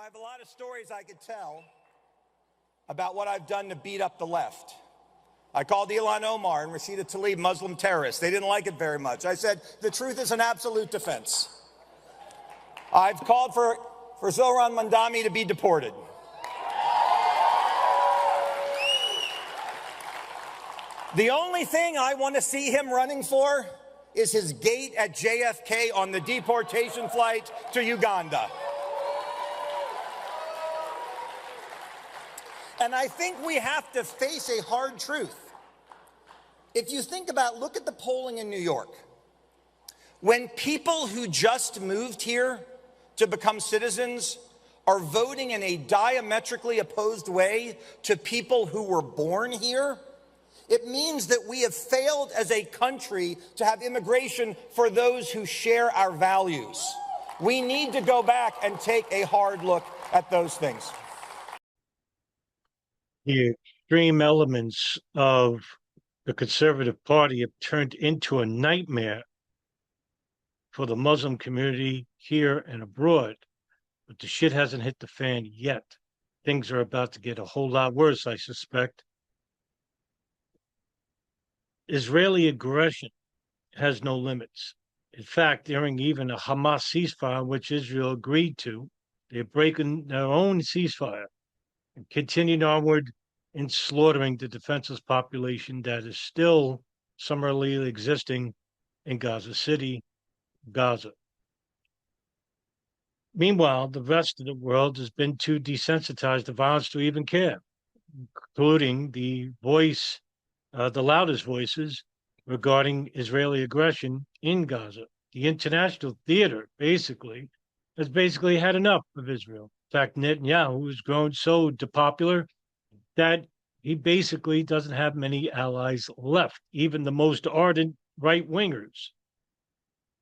I have a lot of stories I could tell about what I've done to beat up the left. I called Ilhan Omar and Rashida Tlaib Muslim terrorists. They didn't like it very much. I said, the truth is an absolute defense. I've called for Zohran Mandami to be deported. The only thing I want to see him running for is his gate at JFK on the deportation flight to Uganda. And I think we have to face a hard truth. If you think about, look at the polling in New York. When people who just moved here to become citizens are voting in a diametrically opposed way to people who were born here, it means that we have failed as a country to have immigration for those who share our values. We need to go back and take a hard look at those things. The extreme elements of the Conservative Party have turned into a nightmare for the Muslim community here and abroad. But the shit hasn't hit the fan yet. Things are about to get a whole lot worse, I suspect. Israeli aggression has no limits. In fact, during even a Hamas ceasefire, which Israel agreed to, they're breaking their own ceasefire and continuing onward in slaughtering the defenseless population that is still summarily existing in Gaza City, Gaza. Meanwhile, the rest of the world has been too desensitized to violence to even care, including the loudest voices regarding Israeli aggression in Gaza. The international theater has had enough of Israel. In fact, Netanyahu has grown so unpopular that he basically doesn't have many allies left, even the most ardent right-wingers.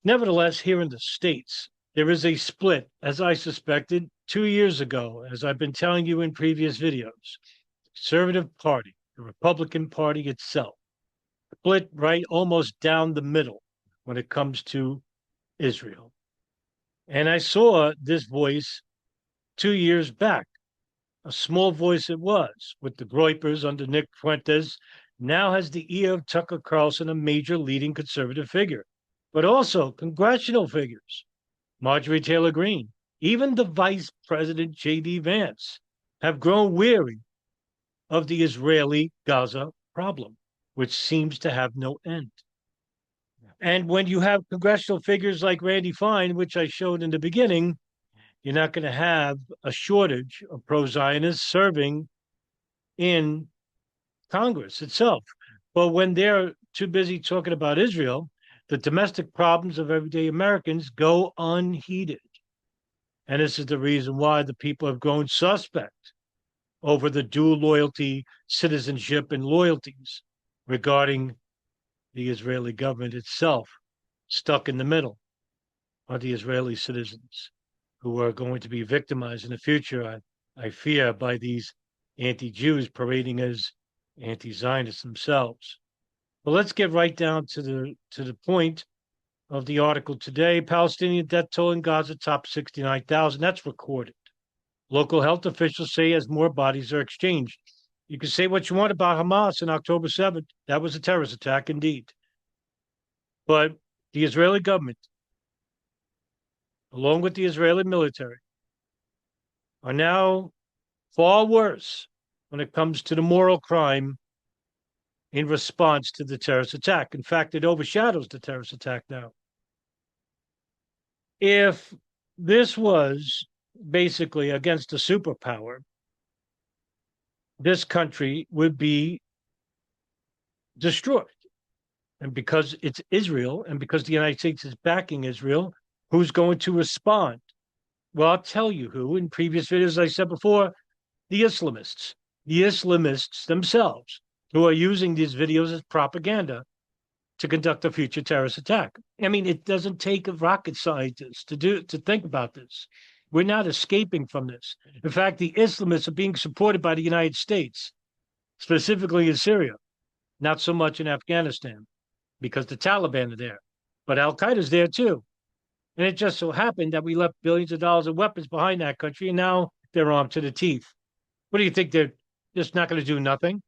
Nevertheless, here in the States, there is a split, as I suspected 2 years ago, as I've been telling you in previous videos. The Conservative Party, the Republican Party itself, split right almost down the middle when it comes to Israel. And I saw this voice 2 years back. A small voice it was, with the Groypers under Nick Fuentes, now has the ear of Tucker Carlson, a major leading conservative figure, but also congressional figures. Marjorie Taylor Greene, even the Vice President J.D. Vance have grown weary of the Israeli-Gaza problem, which seems to have no end. And when you have congressional figures like Randy Fine, which I showed in the beginning, you're not going to have a shortage of pro-Zionists serving in Congress itself. But when they're too busy talking about Israel, the domestic problems of everyday Americans go unheeded. And this is the reason why the people have grown suspect over the dual loyalty, citizenship, and loyalties regarding the Israeli government itself. Stuck in the middle are the Israeli citizens who are going to be victimized in the future, I fear, by these anti-Jews parading as anti-Zionists themselves. But let's get right down to the point of the article today. Palestinian death toll in Gaza tops 69,000. That's recorded. Local health officials say as more bodies are exchanged. You can say what you want about Hamas on October 7th. That was a terrorist attack indeed. But the Israeli government, along with the Israeli military, are now far worse when it comes to the moral crime in response to the terrorist attack. In fact, it overshadows the terrorist attack now. If this was basically against a superpower, this country would be destroyed. And because it's Israel, and because the United States is backing Israel, who's going to respond? Well, I'll tell you who. In previous videos, I said before, the Islamists themselves, who are using these videos as propaganda to conduct a future terrorist attack. I mean, it doesn't take a rocket scientist to think about this. We're not escaping from this. In fact, the Islamists are being supported by the United States, specifically in Syria, not so much in Afghanistan, because the Taliban are there. But Al-Qaeda's there too. And it just so happened that we left billions of dollars of weapons behind that country, and now they're armed to the teeth. What do you think? They're just not going to do nothing?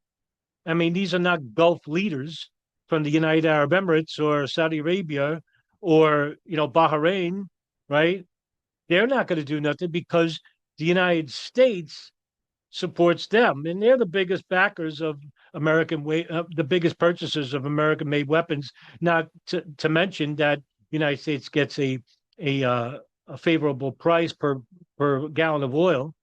I mean, these are not Gulf leaders from the United Arab Emirates or Saudi Arabia or, Bahrain, right? They're not going to do nothing because the United States supports them, and they're the biggest backers of the biggest purchasers of American-made weapons. Not to mention that the United States gets a favorable price per gallon of oil.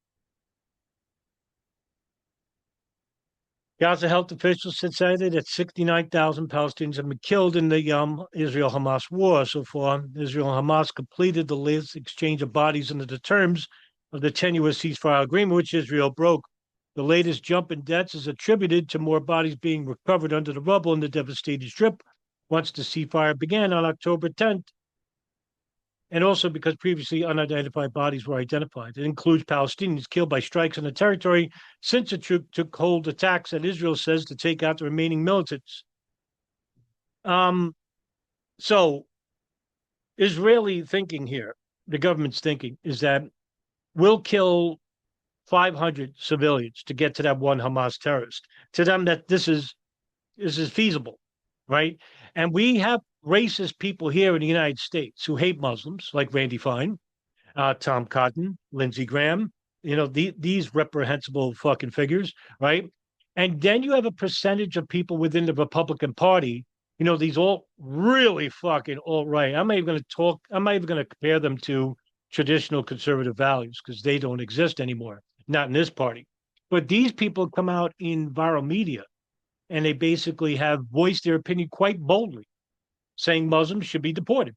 Gaza health officials said Saturday that 69,000 Palestinians have been killed in the Israel-Hamas war so far. Israel and Hamas completed the latest exchange of bodies under the terms of the tenuous ceasefire agreement, which Israel broke. The latest jump in deaths is attributed to more bodies being recovered under the rubble in the devastated strip once the ceasefire began on October 10th, and also because previously unidentified bodies were identified. It includes Palestinians killed by strikes on the territory since it took hold attacks that Israel says to take out the remaining militants. So Israeli thinking here, the government's thinking, is that we'll kill 500 civilians to get to that one Hamas terrorist. To them, that this is feasible, right? And we have racist people here in the United States who hate Muslims, like Randy Fine, Tom Cotton, Lindsey Graham, these reprehensible fucking figures, right? And then you have a percentage of people within the Republican Party, these all really fucking alt-right. I'm not even going to compare them to traditional conservative values because they don't exist anymore, not in this party. But these people come out in viral media and they basically have voiced their opinion quite boldly, saying Muslims should be deported.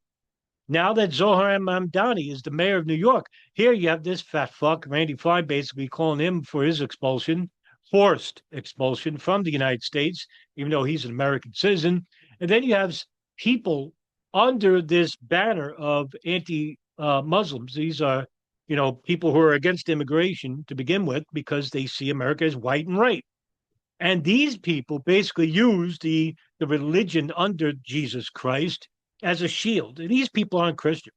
Now that Zohar Mamdani is the mayor of New York, here you have this fat fuck, Randy Fine, basically calling him for his forced expulsion from the United States, even though he's an American citizen. And then you have people under this banner of anti-Muslims. These are, people who are against immigration to begin with because they see America as white and right. And these people basically use the religion under Jesus Christ as a shield. And these people aren't Christian.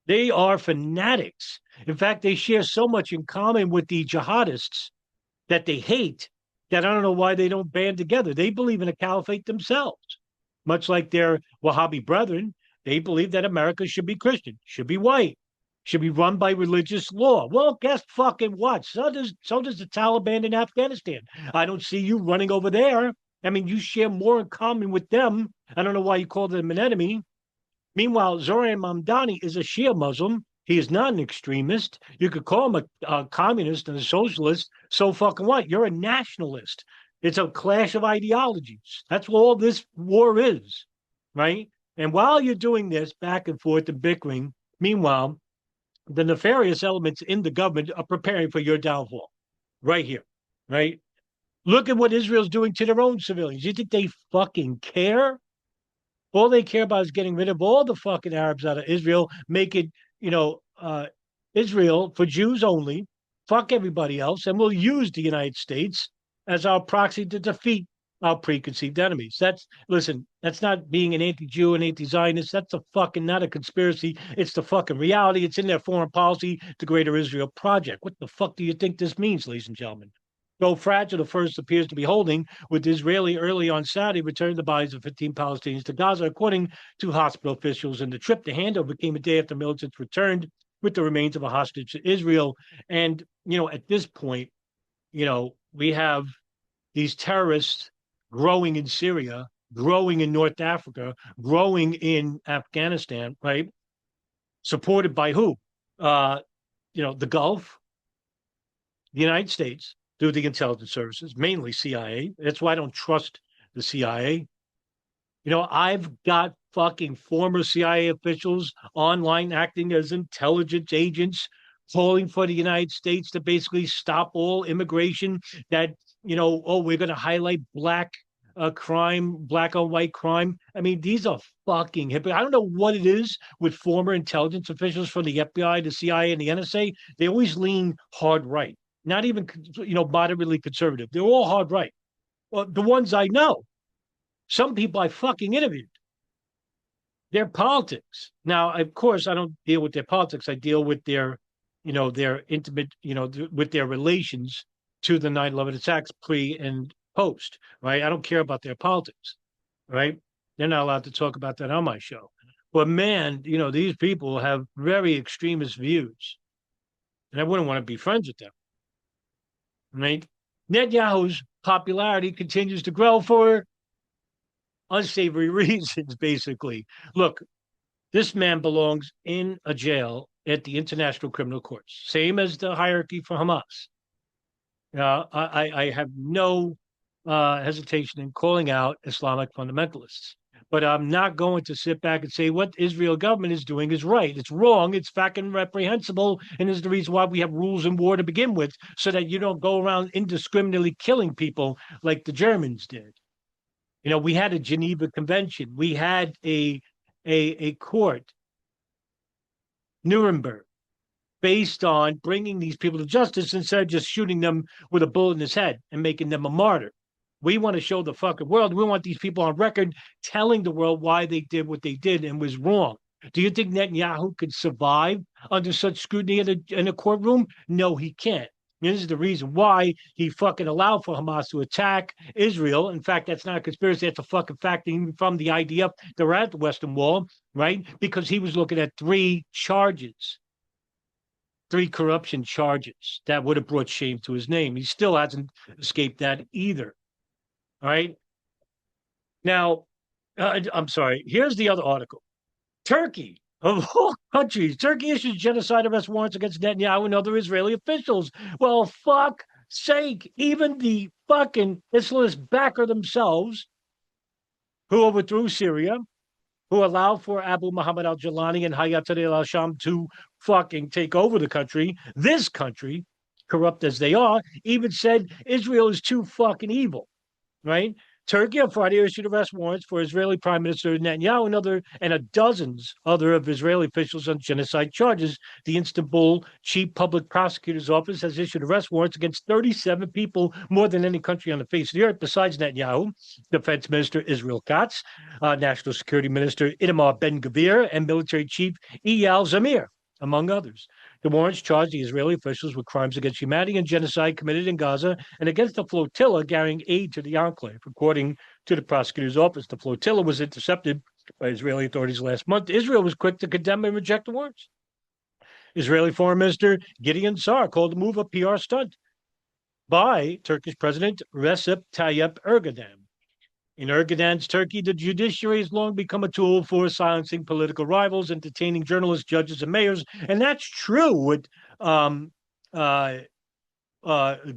They are fanatics. In fact, they share so much in common with the jihadists that they hate that I don't know why they don't band together. They believe in a caliphate themselves. Much like their Wahhabi brethren, they believe that America should be Christian, should be white, should be run by religious law. Well, guess fucking what? So does the Taliban in Afghanistan. I don't see you running over there. I mean, you share more in common with them. I don't know why you call them an enemy. Meanwhile, Zoran Mamdani is a Shia Muslim. He is not an extremist. You could call him a communist and a socialist. So fucking what? You're a nationalist. It's a clash of ideologies. That's what all this war is, right? And while you're doing this back and forth and bickering, meanwhile, the nefarious elements in the government are preparing for your downfall right here, right? Look at what Israel's doing to their own civilians. You think they fucking care? All they care about is getting rid of all the fucking Arabs out of Israel, make it, Israel for Jews only, fuck everybody else, and we'll use the United States as our proxy to defeat our preconceived enemies. That's not being an anti-Jew and anti-Zionist. That's not a conspiracy. It's the fucking reality. It's in their foreign policy, the Greater Israel Project. What the fuck do you think this means, ladies and gentlemen? Though fragile the first appears to be holding, with Israeli early on Saturday returning the bodies of 15 Palestinians to Gaza, according to hospital officials. And the trip to handover came a day after militants returned with the remains of a hostage to Israel. And, at this point, we have these terrorists growing in Syria, growing in North Africa, growing in Afghanistan, right? Supported by who? The Gulf, the United States, through the intelligence services, mainly CIA. That's why I don't trust the CIA. I've got fucking former CIA officials online acting as intelligence agents, calling for the United States to basically stop all immigration that, we're going to highlight black crime, black on white crime. I mean, these are fucking hypocrites. I don't know what it is with former intelligence officials from the FBI, the CIA, and the NSA. They always lean hard right, not even, moderately conservative. They're all hard right. Well, the ones I know, some people I fucking interviewed. their politics. Now, of course, I don't deal with their politics. I deal with their, their intimate, with their relations to the 9/11 attacks pre and post, right? I don't care about their politics, right? They're not allowed to talk about that on my show. But man, these people have very extremist views, and I wouldn't want to be friends with them, right? Netanyahu's popularity continues to grow for unsavory reasons, basically. Look, this man belongs in a jail at the International Criminal Courts, same as the hierarchy for Hamas. I have no hesitation in calling out Islamic fundamentalists, but I'm not going to sit back and say what Israel government is doing is right. It's wrong. It's fucking reprehensible, and is the reason why we have rules and war to begin with, so that you don't go around indiscriminately killing people like the Germans did. We had a Geneva Convention. We had a court, Nuremberg, based on bringing these people to justice instead of just shooting them with a bullet in his head and making them a martyr. We want to show the fucking world. We want these people on record telling the world why they did what they did and was wrong. Do you think Netanyahu could survive under such scrutiny in a courtroom? No, he can't. And this is the reason why he fucking allowed for Hamas to attack Israel. In fact, that's not a conspiracy. That's a fucking fact even from the IDF. They're at the Western Wall, right? Because he was looking at three corruption charges that would have brought shame to his name. He still hasn't escaped that either. All right. Now, I'm sorry. Here's the other article. Turkey, of all countries, Turkey issues genocide arrest warrants against Netanyahu and other Israeli officials. Well, fuck sake. Even the fucking Islamist backer themselves, who overthrew Syria, who allowed for Abu Muhammad al-Jalani and Hayat al-Sham to fucking take over the country, this country, corrupt as they are, even said Israel is too fucking evil, right? Turkey on Friday issued arrest warrants for Israeli Prime Minister Netanyahu and dozens other of Israeli officials on genocide charges. The Istanbul Chief Public Prosecutor's Office has issued arrest warrants against 37 people, more than any country on the face of the earth, besides Netanyahu, Defense Minister Israel Katz, National Security Minister Itamar Ben-Gvir, and Military Chief Eyal Zamir, among others. The warrants charge the Israeli officials with crimes against humanity and genocide committed in Gaza and against the flotilla carrying aid to the enclave. According to the prosecutor's office, the flotilla was intercepted by Israeli authorities last month. Israel was quick to condemn and reject the warrants. Israeli Foreign Minister Gideon Sa'ar called the move a PR stunt by Turkish President Recep Tayyip Erdogan. In Erdogan's Turkey, the judiciary has long become a tool for silencing political rivals and detaining journalists, judges, and mayors. And that's true what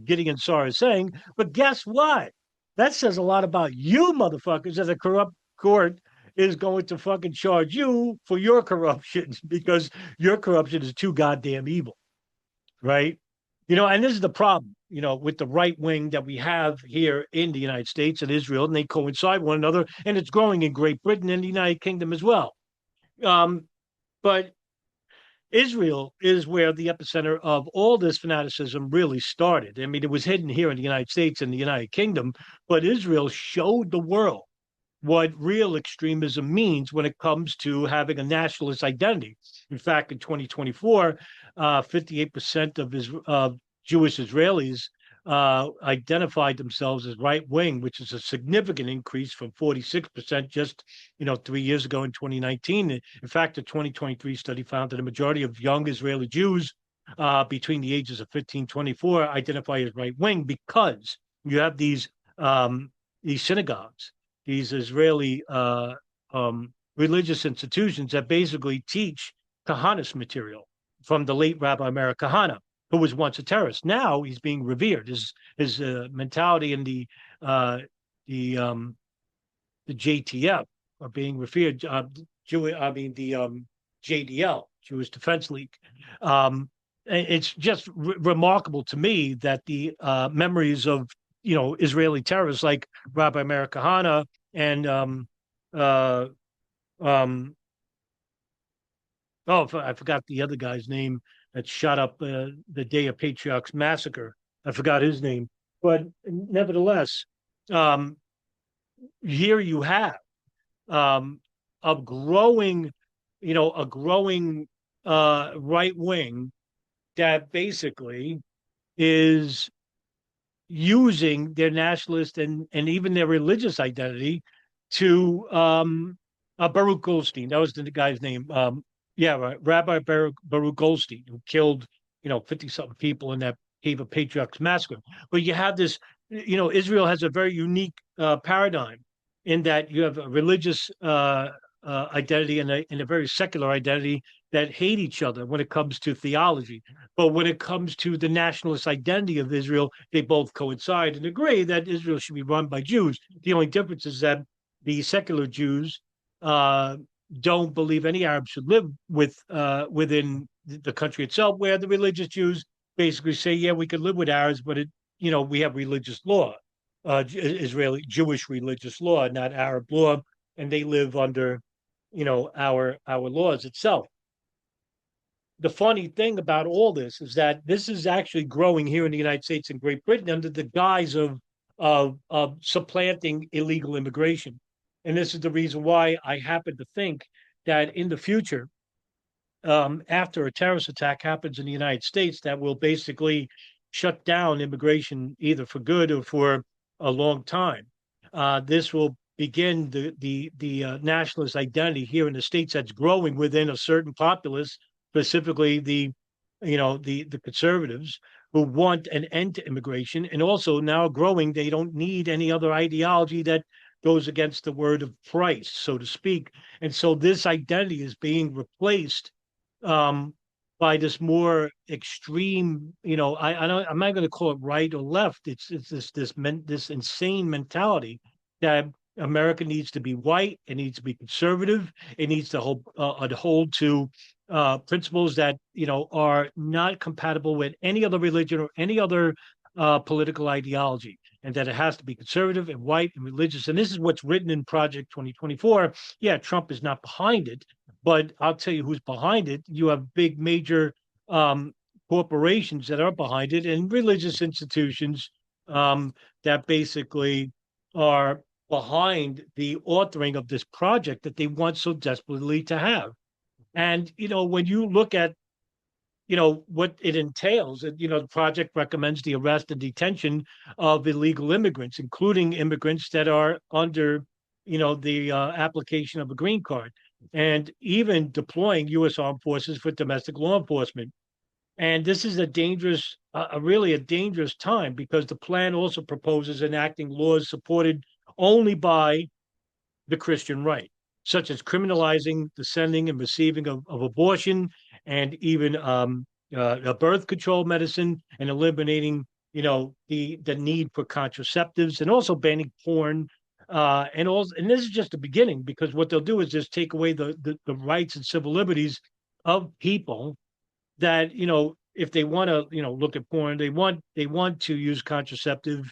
Gideon Sa'ar is saying. But guess what? That says a lot about you motherfuckers, as a corrupt court is going to fucking charge you for your corruption because your corruption is too goddamn evil, right? And this is the problem, with the right wing that we have here in the United States and Israel, and they coincide one another, and it's growing in Great Britain and the United Kingdom as well. But Israel is where the epicenter of all this fanaticism really started. I mean, it was hidden here in the United States and the United Kingdom, but Israel showed the world what real extremism means when it comes to having a nationalist identity. In fact, in 2024, 58% of Jewish Israelis identified themselves as right wing, which is a significant increase from 46% just 3 years ago in 2019. In fact, a 2023 study found that a majority of young Israeli Jews between the ages of 15 and 24 identify as right wing because you have these synagogues, these Israeli religious institutions that basically teach Kahane material from the late Rabbi Meir Kahane, who was once a terrorist. Now he's being revered. His mentality and the JTF are being revered. The JDL, Jewish Defense League. It's just remarkable to me that the memories of Israeli terrorists like Rabbi Meir Kahane and I forgot the other guy's name that shot up the Day of Patriarchs massacre. I forgot his name, but nevertheless, here you have growing, a growing right wing that basically is using their nationalist and even their religious identity to Baruch Goldstein. That was the guy's name. Yeah, right. Rabbi Baruch Goldstein, who killed 50 something people in that Cave of Patriarchs massacre. But you have this, Israel has a very unique paradigm in that you have a religious identity and a very secular identity that hate each other when it comes to theology. But when it comes to the nationalist identity of Israel, they both coincide and agree that Israel should be run by Jews. The only difference is that the secular Jews uh, don't believe any Arab should live within the country itself, where the religious Jews basically say, yeah, we could live with Arabs, but we have religious law, Israeli Jewish religious law, not Arab law, and they live under, our laws itself. The funny thing about all this is that this is actually growing here in the United States and Great Britain under the guise of supplanting illegal immigration. And this is the reason why I happen to think that in the future, after a terrorist attack happens in the United States, that will basically shut down immigration either for good or for a long time. This will begin the nationalist identity here in the states that's growing within a certain populace, specifically the conservatives who want an end to immigration, and also now growing. They don't need any other ideology that goes against the word of Christ, so to speak. And so this identity is being replaced um, by this more extreme, I'm not going to call it right or left. It's this insane mentality that America needs to be white, it needs to be conservative, it needs to hold to principles that are not compatible with any other religion or any other political ideology, and that it has to be conservative and white and religious. And this is what's written in Project 2024. Yeah, Trump is not behind it, but I'll tell you who's behind it. You have big major corporations that are behind it, and religious institutions that basically are behind the authoring of this project that they want so desperately to have. And when you look at what it entails, the project recommends the arrest and detention of illegal immigrants, including immigrants that are under the application of a green card, and even deploying U.S. armed forces for domestic law enforcement. And this is really a dangerous time, because the plan also proposes enacting laws supported only by the Christian right, such as criminalizing the sending and receiving of abortion, and even birth control medicine, and eliminating, the need for contraceptives, and also banning porn. And this is just the beginning, because what they'll do is just take away the rights and civil liberties of people that, if they want to, look at porn, they want to use contraceptive,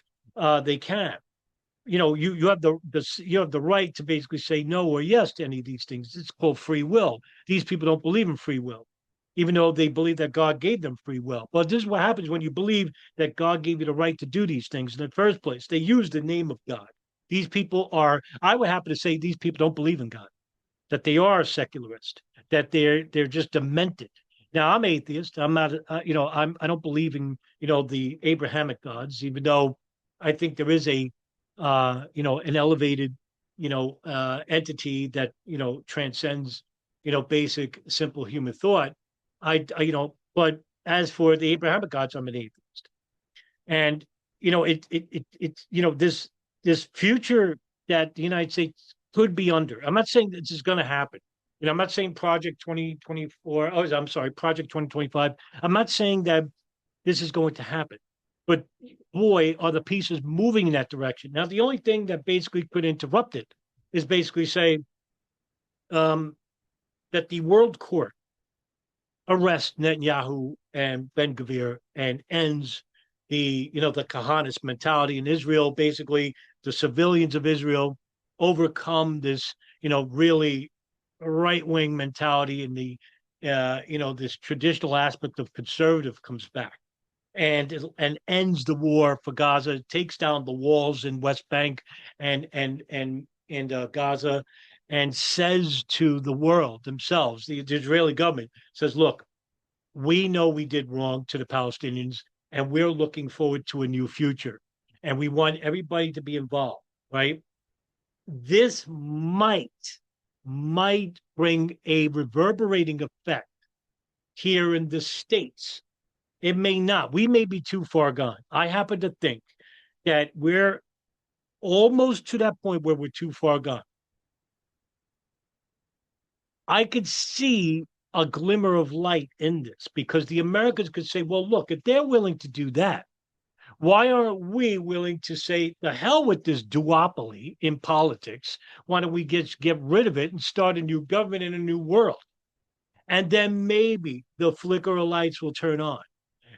they can. You have the right to basically say no or yes to any of these things. It's called free will. These people don't believe in free will, even though they believe that God gave them free will. But this is what happens when you believe that God gave you the right to do these things in the first place. They use the name of God. These people I would happen to say, these people don't believe in God, that they are secularist, that they're just demented. Now, I'm atheist. I'm not, I don't believe in, the Abrahamic gods, even though I think there is an elevated, entity that, transcends, basic, simple human thought. But as for the Abrahamic gods, I'm an atheist. And, this future that the United States could be under. I'm not saying this is going to happen. I'm not saying Project 2024. Oh, I'm sorry, Project 2025. I'm not saying that this is going to happen, but boy, are the pieces moving in that direction. Now, the only thing that basically could interrupt it is basically say that the World Court arrests Netanyahu and Ben Gvir and ends the Kahanist mentality in Israel. Basically, the civilians of Israel overcome this, really right-wing mentality, and this traditional aspect of conservative comes back, and ends the war for Gaza, takes down the walls in West Bank and Gaza, and says to the world themselves, the Israeli government says, look, we know we did wrong to the Palestinians, and we're looking forward to a new future. And we want everybody to be involved, right? This might bring a reverberating effect here in the States. It may not. We may be too far gone. I happen to think that we're almost to that point where we're too far gone. I could see a glimmer of light in this because the Americans could say, well, look, if they're willing to do that, why aren't we willing to say, the hell with this duopoly in politics? Why don't we get rid of it and start a new government in a new world? And then maybe the flicker of lights will turn on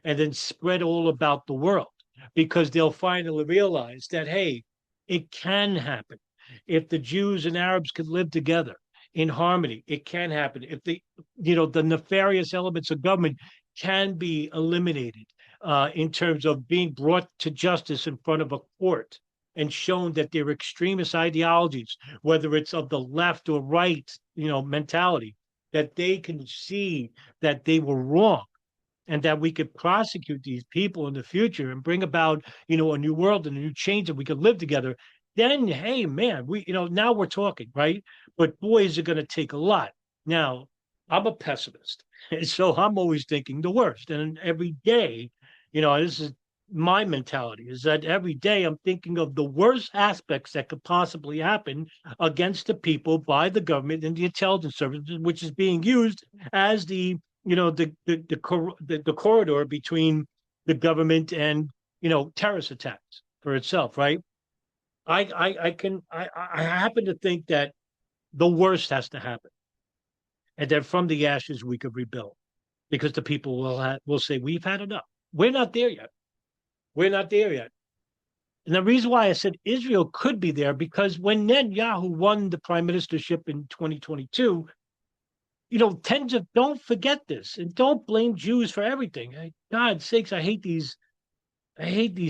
and then spread all about the world because they'll finally realize that, hey, it can happen. If the Jews and Arabs could live together in harmony, it can happen. If the nefarious elements of government can be eliminated in terms of being brought to justice in front of a court and shown that their extremist ideologies, whether it's of the left or right, mentality, that they can see that they were wrong and that we could prosecute these people in the future and bring about, a new world and a new change that we could live together, then, hey, man, now we're talking, right? But boys are going to take a lot. Now, I'm a pessimist, so I'm always thinking the worst. And every day, this is my mentality, is that every day I'm thinking of the worst aspects that could possibly happen against the people by the government and the intelligence services, which is being used as the corridor between the government and terrorist attacks for itself, right? I happen to think that the worst has to happen, and that from the ashes we could rebuild, because the people will say we've had enough. We're not there yet. We're not there yet. And the reason why I said Israel could be there, because when Netanyahu won the prime ministership in 2022, don't forget this and don't blame Jews for everything. God's sakes, I hate these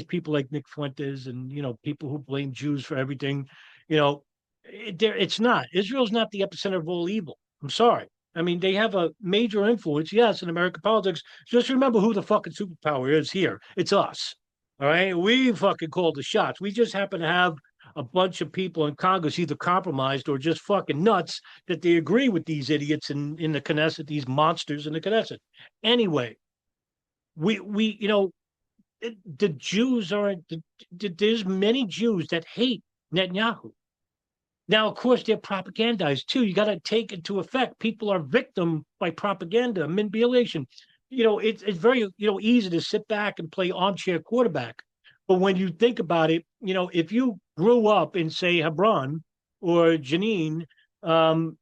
people like Nick Fuentes and people who blame Jews for everything. It's not. Israel's not the epicenter of all evil. I'm sorry. I mean, they have a major influence, yes, in American politics. Just remember who the fucking superpower is here. It's us. All right, we fucking call the shots. We just happen to have a bunch of people in Congress either compromised or just fucking nuts that they agree with these idiots in the Knesset, these monsters in the Knesset. Anyway, the Jews there's many Jews that hate Netanyahu. Now, of course, they're propagandized too. You got to take into effect. People are victim by propaganda, manipulation. It's very, easy to sit back and play armchair quarterback. But when you think about it, if you grew up in, say, Hebron or Jenin, or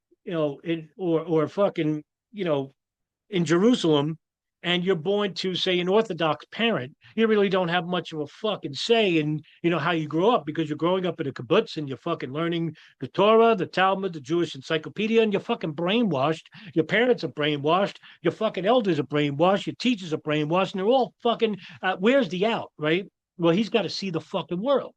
fucking, in Jerusalem, and you're born to, say, an Orthodox parent, you really don't have much of a fucking say in, how you grow up, because you're growing up in a kibbutz and you're fucking learning the Torah, the Talmud, the Jewish encyclopedia, and you're fucking brainwashed. Your parents are brainwashed. Your fucking elders are brainwashed. Your teachers are brainwashed, and they're all fucking, where's the out, right? Well, he's got to see the fucking world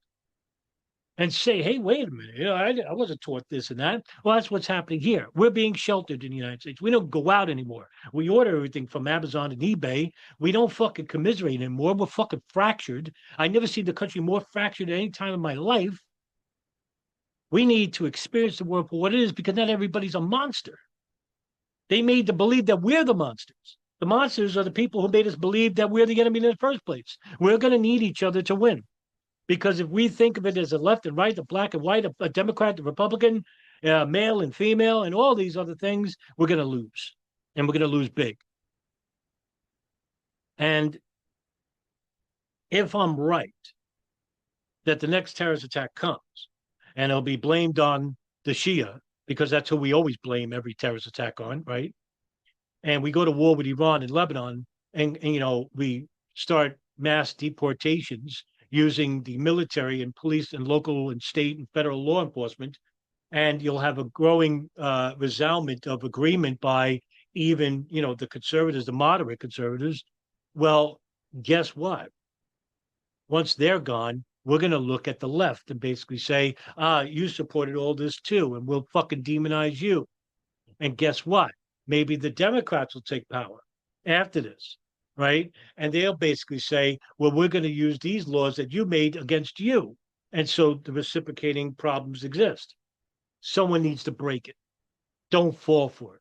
and say, hey, wait a minute, I wasn't taught this and that. Well, that's what's happening here. We're being sheltered in the United States. We don't go out anymore. We order everything from Amazon and eBay. We don't fucking commiserate anymore. We're fucking fractured. I never seen the country more fractured at any time in my life. We need to experience the world for what it is, because not everybody's a monster. They made to believe that we're the monsters. The monsters are the people who made us believe that we're the enemy in the first place. We're going to need each other to win. Because if we think of it as a left and right, a black and white, a Democrat, a Republican, male and female, and all these other things, we're going to lose. And we're going to lose big. And if I'm right that the next terrorist attack comes, and it'll be blamed on the Shia, because that's who we always blame every terrorist attack on, right? And we go to war with Iran and Lebanon, and we start mass deportations using the military and police and local and state and federal law enforcement, and you'll have a growing resoundment of agreement by even, the conservatives, the moderate conservatives. Well, guess what? Once they're gone, we're going to look at the left and basically say, you supported all this too, and we'll fucking demonize you. And guess what? Maybe the Democrats will take power after this, right? And they'll basically say, well, we're going to use these laws that you made against you. And so the reciprocating problems exist. Someone needs to break it. Don't fall for it.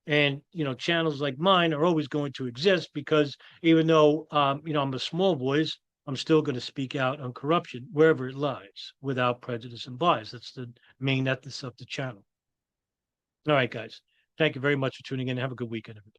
And, channels like mine are always going to exist because even though, I'm a small voice, I'm still going to speak out on corruption wherever it lies without prejudice and bias. That's the main ethos of the channel. All right, guys. Thank you very much for tuning in. Have a good weekend, everybody.